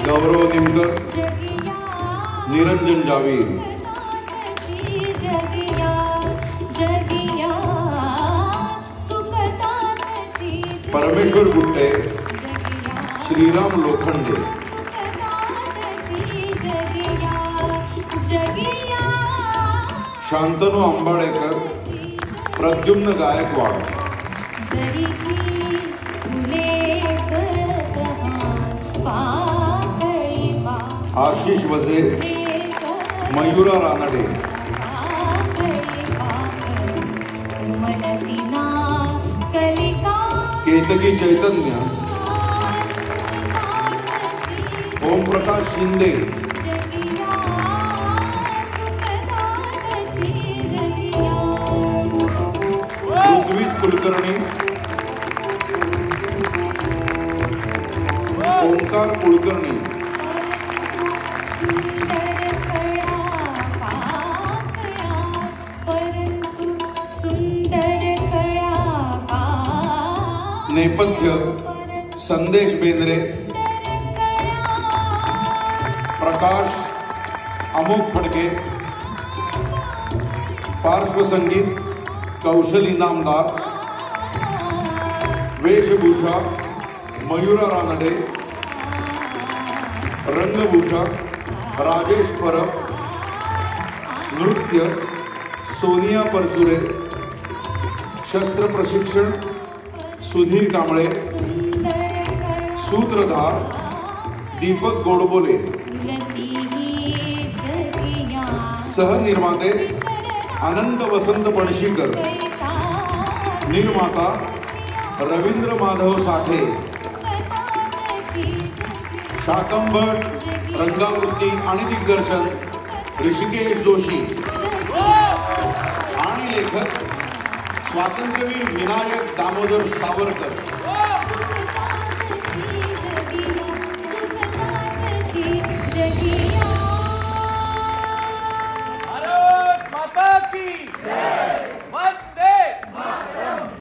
गौरव निमकर, निरंजन जावीर, परमेश्वर गुट्टे, श्रीराम लोखंडे, शांतनु आंबाडेकर, प्रद्युम्न गायकवाड, आशीष वजे, मयुरा रानडे, केतकी चैतन्य, ओम प्रकाश शिंदे, ऋत्विज कुलकर्णी, ओंकार कुलकर्णी, नेपथ्य संदेश बेंद्रे, प्रकाश अमोक फडके, पार्श्वसंगीत कौशल इनामदार, वेशभूषा मयुरा रानडे, रंगभूषा राजेश परब, नृत्य सोनिया परचुरे, शस्त्र प्रशिक्षण सुधीर कांबळे, सूत्रधार दीपक गोडबोले, सहनिर्माते आनंद वसंत पणशीकर, निर्माता रवींद्र माधव साठे, शाकंभट रंगावृत्ती आणि दिग्दर्शन ऋषिकेश जोशी आणि लेखक स्वातंत्र्यवीर विनायक दामोदर सावरकर।